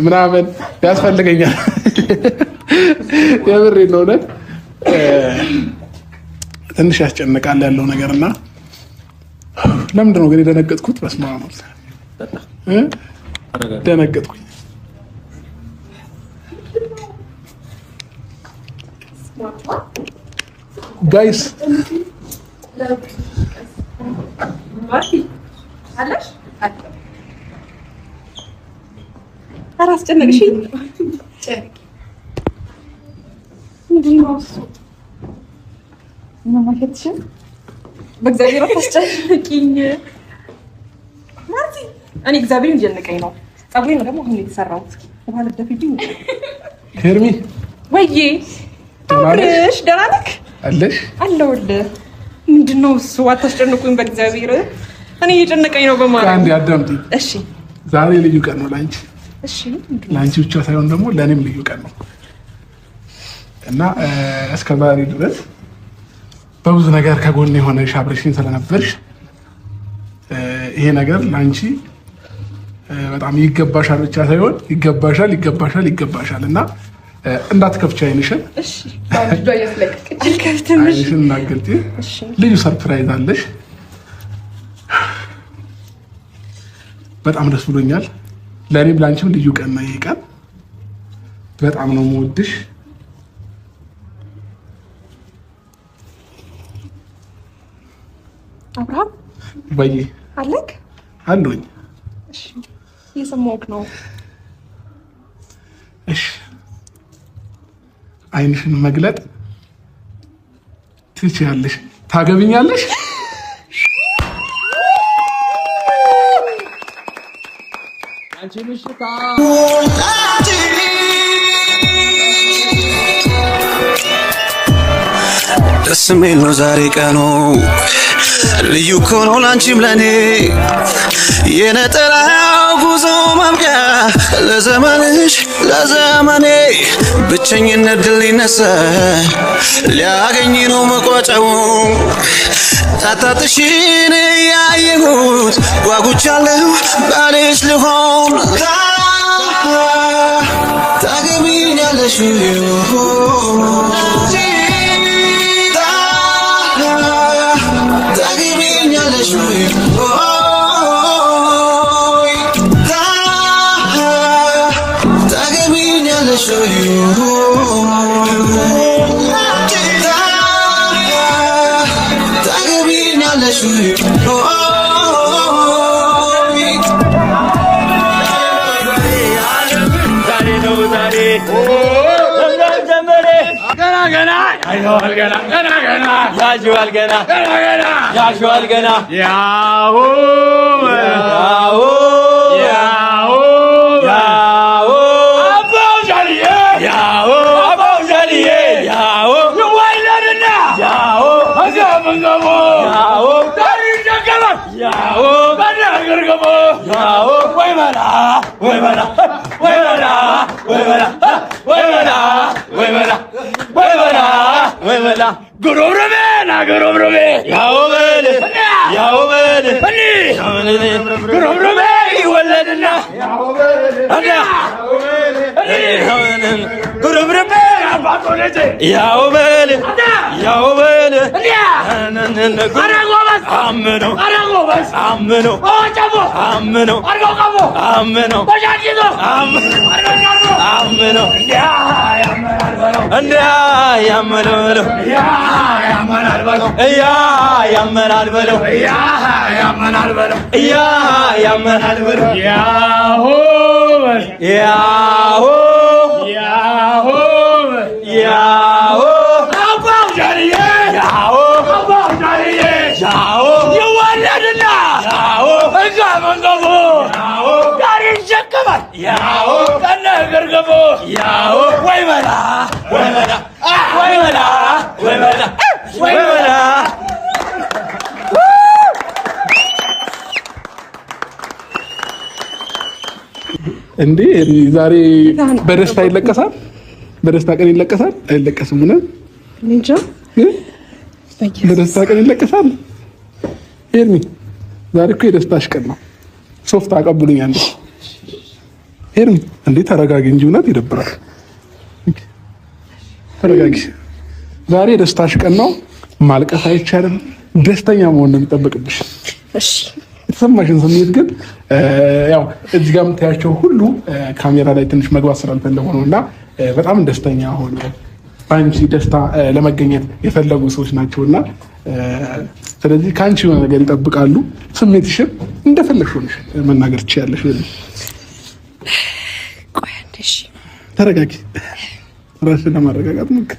ምናምን ያስፈልገኛል። የምሬን ነው። እውነት ትንሽ ያስጨንቃል ያለው ነገርና ለምንድን ነው ግን የደነገጥኩት? በስመ አብ ደነገጥኩኝ። ጋይስ አስጨነቅሽኝ። በእግዚአብሔር አታስጨንቂኝ። እኔ እግዚአብሔር እንጀነቀኝ ነው። ፀጉሬን ደግሞ አሁን የተሰራሁት ውሃ ልደፊብኝ። ሄርሚ ወይዬ አብረሽ ደህና ነህ? አለሽ? አለሁልህ። ምንድን ነው እሱ? አታስጨንቁኝ በእግዚአብሔር። እኔ እየጨነቀኝ ነው በማለት አንዴ አዳምጪኝ። እሺ ዛሬ ልዩ ቀን ነው ላንቺ። እሺ ላንቺ ብቻ ሳይሆን ደግሞ ለእኔም ልዩ ቀን ነው እና እስከ ዛሬ ድረስ በብዙ ነገር ከጎን የሆነሽ አብረሽኝ ስለነበርሽ ይሄ ነገር ላንቺ በጣም ይገባሻል ብቻ ሳይሆን ይገባሻል ይገባሻል ይገባሻል እና እንዳትከፍቺ አይንሽን። እሺ ባንዱ ያስለቅቅ አልከፍትም። አይንሽን እናገልጪ። ልዩ ሰርፕራይዝ አለሽ። በጣም ደስ ብሎኛል። ለእኔም ላንቺም ልዩ ቀን ነው ይሄ ቀን። በጣም ነው የምወድሽ። አብርሃም በይ አለክ አለኝ። እሺ እየሰማሁህ ነው። እሺ አይንሽን መግለጥ ትችያለሽ። ታገብኛለሽ? አንቺ ምሽታ ደስ የሚል ነው ዛሬ ቀኑ ልዩ እኮ ነው ላንቺም ለኔ የነጠላው ጉዞ ማብቂያ ለዘመንሽ ለዘመኔ ብቸኝነት ድል ሊነሳ ሊያገኝ ነው መቋጫው ታታጥሽን ያየሁት ጓጉቻለሁ ባልሽ ልሆን ታገቢኛለሽ እንዴ ዛሬ በደስታ ይለቀሳል? በደስታ ቀን ይለቀሳል? አይለቀስም? ምን እንጃ በደስታ ቀን ይለቀሳል? ሄርሚ ዛሬ እኮ የደስታሽ ቀን ነው። ሶፍት አቀብሉኛል። ሄርሚ እንዴ ተረጋጊ እንጂ እውነት ይደብራል። ተረጋጊ። ዛሬ ደስታሽ ቀን ነው። ማልቀስ አይቻልም። ደስተኛ መሆን ነው የሚጠበቅብሽ። እሺ የተሰማሽን ስሜት ግን ያው እዚህ ጋር የምታያቸው ሁሉ ካሜራ ላይ ትንሽ መግባት ስላልፈለጉ ነው እና በጣም ደስተኛ ሆነ በአንቺ ደስታ ለመገኘት የፈለጉ ሰዎች ናቸውና ስለዚህ ከአንቺ የሆነ ነገር ይጠብቃሉ። ስሜትሽን እንደፈለግሽ ሆነሽ መናገር ትችያለሽ። ቆይ አንዴ እሺ ተረጋጊ። ራስሽን ለማረጋጋት ሞክሪ።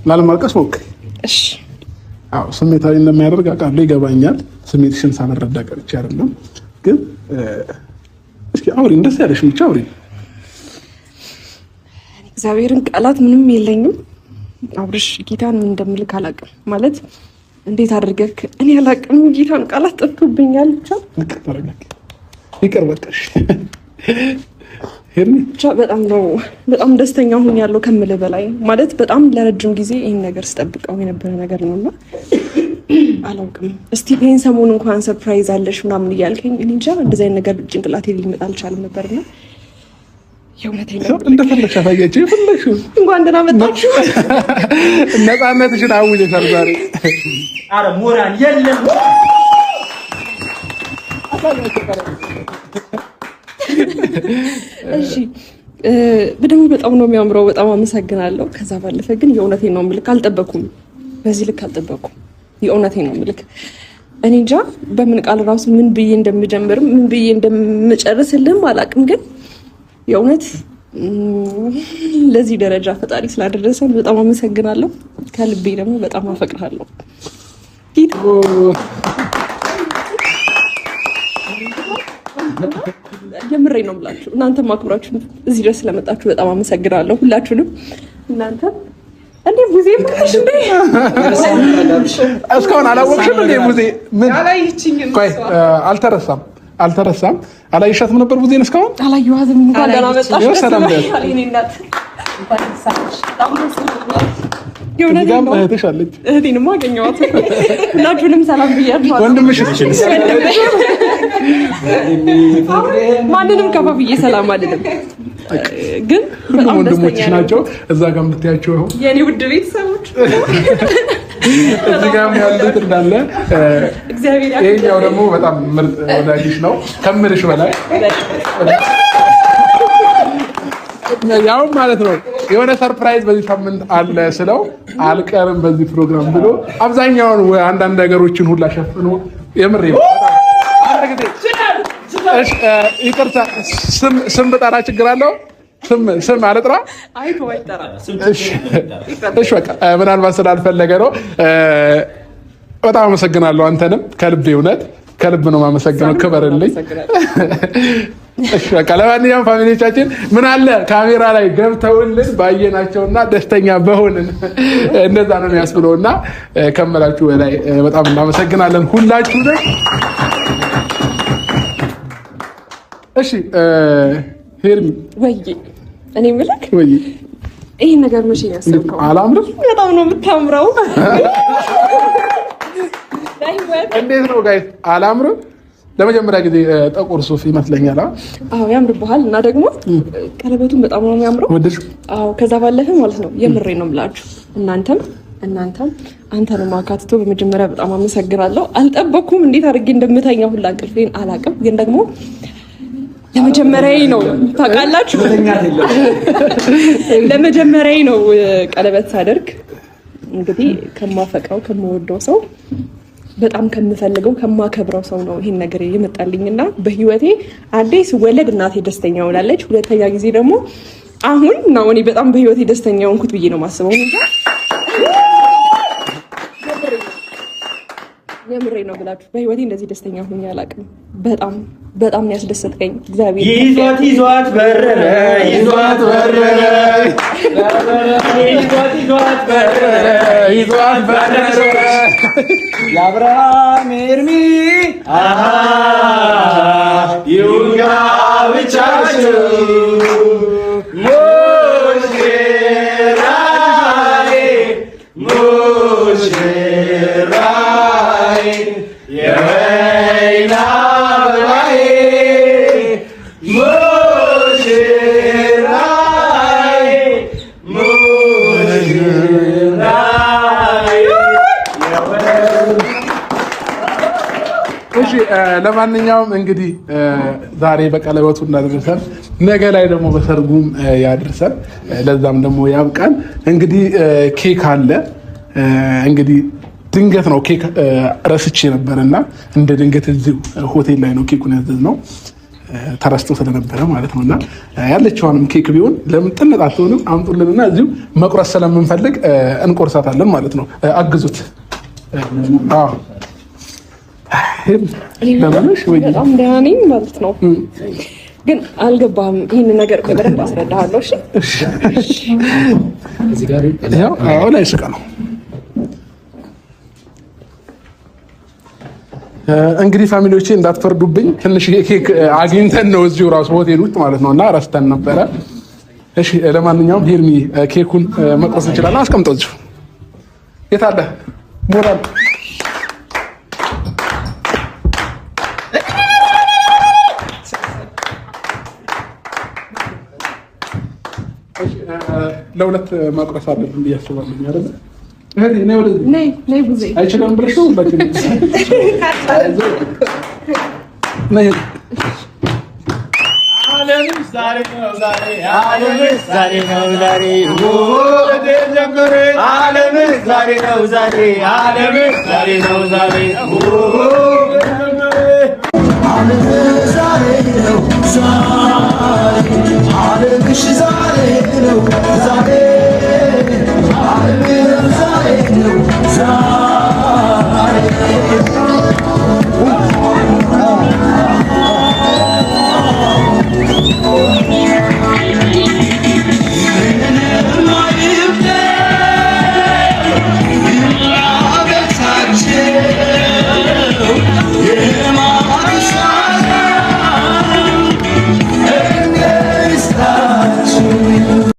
ላለማልቀስ ሞክሪ። እሺ አዎ ስሜታዊ እንደሚያደርግ አውቃለሁ፣ ይገባኛል። ስሜትሽን ሳልረዳ ቀርቼ አይደለም። ግን እስኪ አውሪ፣ እንደዚህ ያለሽ ብቻ አውሪ። እግዚአብሔርን ቃላት ምንም የለኝም። አብርሽ ጌታን ምን እንደምልክ አላውቅም። ማለት እንዴት አድርገህ እኔ አላውቅም። ጌታን ቃላት ጠፍቶብኛል። ብቻ ይቅር በቃሽ። ሄርሚ ብቻ በጣም ደስተኛ ሆኝ ያለው ከምልህ በላይ ማለት በጣም ለረጅም ጊዜ ይህን ነገር ስጠብቀው የነበረ ነገር ነውና አላውቅም። እስቲ ይሄን ሰሞኑን እንኳን ሰርፕራይዝ አለሽ ምናምን እያልከኝ እኔ እንጃ እንደዚህ አይነት ነገር ጭንቅላቴ ሊመጣ አልቻለም ነበርና የእውነቴን ነው። እንደፈለግሽ አሳያቸው የፈለግሽው። እንኳን ደህና መጣችሁ። ነፃነትሽን አውጀሻል ዛሬ። ኧረ ሞራል የለም። እሺ በደንብ በጣም ነው የሚያምረው። በጣም አመሰግናለሁ። ከዛ ባለፈ ግን የእውነቴን ነው የምልክ አልጠበኩም። በዚህ ልክ አልጠበኩም። የእውነቴን ነው የምልክ። እኔ እንጃ በምን ቃል ራሱ ምን ብዬ እንደምጀምርም ምን ብዬ እንደምጨርስልህም አላውቅም። ግን የእውነት ለዚህ ደረጃ ፈጣሪ ስላደረሰን በጣም አመሰግናለሁ። ከልቤ ደግሞ በጣም አፈቅርሃለሁ። የምሬ ነው ብላችሁ እናንተ ማክብራችሁ እዚህ ድረስ ስለመጣችሁ በጣም አመሰግናለሁ ሁላችሁንም። እናንተ እንዴ ሙዜ ምንሽ እንዴ እስካሁን አላወቅሽም እንዴ? ሙዜ ምን አላየችኝም። ቆይ አልተረሳም። አላየሻትም ነበር ሙዜን እስካሁን? አላየኋትም። እንኳን ደህና መጣሽ። ሰላም በል። እኔ እናት እንኳን ተሳለሽ። ጋም እህትሽ አለች። እህቴንም አገኘኋት። ሁላችሁንም ሰላም ብያችኋለሁ። ወንድምሽ ማንንም ከፋፍዬ ሰላም አይደለም፣ ግን ሁሉም ወንድሞችሽ ናቸው። እዛ ጋር የምትያቸው ይኸው የኔ ውድ ቤተሰቦች እዚህ ጋር ያሉት እንዳለ እግዚአብሔር ያክብር። ይሄኛው ደግሞ በጣም ምርጥ ወዳጅሽ ነው ከምልሽ በላይ ያው ማለት ነው። የሆነ ሰርፕራይዝ በዚህ ሳምንት አለ ስለው አልቀርም በዚህ ፕሮግራም ብሎ አብዛኛውን አንዳንድ ነገሮችን ሁላ ሸፍኖ የምሬ ይቅርታ ስም ብጠራ ችግር አለው? ስም አልጥራ? እሺ በቃ ምናልባት ስላልፈለገ ነው። በጣም አመሰግናለሁ። አንተንም ከልቤ እውነት ከልብ ነው የማመሰግነው። ክበርልኝ። እሺ በቃ ለማንኛውም ፋሚሊዎቻችን ምን አለ ካሜራ ላይ ገብተውልን ባየናቸውና ደስተኛ በሆንን እንደዛ ነው የሚያስብለውና ከመላችሁ በላይ በጣም እናመሰግናለን ሁላችሁንም። እሺ ሄርሚ ወይ እኔ ምልክ ወይ ይሄን ነገር መቼ ያሰብከው? አላምርም? በጣም ነው የምታምረው። እንዴት ነው ጋይስ? አላምርም? ለመጀመሪያ ጊዜ ጥቁር ሱፍ ይመስለኛል። አዎ ያምርብሃል። እና ደግሞ ቀለበቱን በጣም ነው የሚያምረው። ወደሽ? አዎ ከዛ ባለፈ ማለት ነው የምሬ ነው የምላችሁ እናንተም አንተንም አካትቶ በመጀመሪያ በጣም አመሰግናለሁ። አልጠበኩም እንዴት አድርጌ እንደምተኛ ሁላ እንቅልፌን አላውቅም። ግን ደግሞ ለመጀመሪያዬ ነው ታውቃላችሁ፣ ለመጀመሪያዬ ነው ቀለበት ሳደርግ። እንግዲህ ከማፈቅረው ከምወደው ሰው በጣም ከምፈልገው ከማከብረው ሰው ነው ይሄን ነገር የመጣልኝና በህይወቴ አንዴ ስወለድ እናቴ ደስተኛ ሆናለች። ሁለተኛ ጊዜ ደግሞ አሁን ነው እኔ በጣም በህይወቴ ደስተኛ ሆንኩት ብዬ ነው የማስበው። የምሬ ነው ብላችሁ በህይወቴ እንደዚህ ደስተኛ ሆኜ አላውቅም። በጣም ያስደሰትከኝ እግዚአብሔር ይዟት በረረ የአብርሃም ኤርሚ ይሁንጋ ብቻችሁ ሙሽራዬ የወይን አበባዬ ለማንኛውም እንግዲህ ዛሬ በቀለበቱ እንዳደረሰን ነገ ላይ ደግሞ በሰርጉም ያድርሰን፣ ለዛም ደግሞ ያብቃን። እንግዲህ ኬክ አለ። እንግዲህ ድንገት ነው ኬክ ረስቼ ነበርና እንደ ድንገት እዚህ ሆቴል ላይ ነው ኬኩን ያዘዝነው ተረስቶ ስለነበረ ማለት ነውና ያለችዋንም ኬክ ቢሆን ለምን ጥንጣቱንም አምጡልንና እዚሁ መቁረስ ስለምንፈልግ እንቆርሳታለን ማለት ነው። አግዙት። አዎ በጣም ደህና ነኝ ማለት ነው። ግን አልገባህም። ይህን ነገር በደንብ አስረዳሃለሁ። እሺ እዚህ ጋር ያው ላይ ስቃ ነው እንግዲህ ፋሚሊዎቼ እንዳትፈርዱብኝ። ትንሽ ኬክ አግኝተን ነው እዚሁ ራሱ ሆቴል ውስጥ ማለት ነውና ረስተን ነበረ። እሺ ለማንኛውም ሄርሚ ኬኩን መቆስ እንችላለን። አስቀምጠው እዚሁ። የት አለ ሞራል? ለሁለት ማቁረስ አለብን ብዬ አስባለሁ አይደል? ነይ ቡዜ አይችልም ብለሽ ነው ሁላችን ነይ። ዓለም ዛሬ ነው ዛሬ ዓለም ዛሬ ነው ዛሬ ዓለም ዛሬ ነው ዛሬ ዓለም ዛሬ ነው ዛሬ ዓለም ዛሬ ነው ዛሬ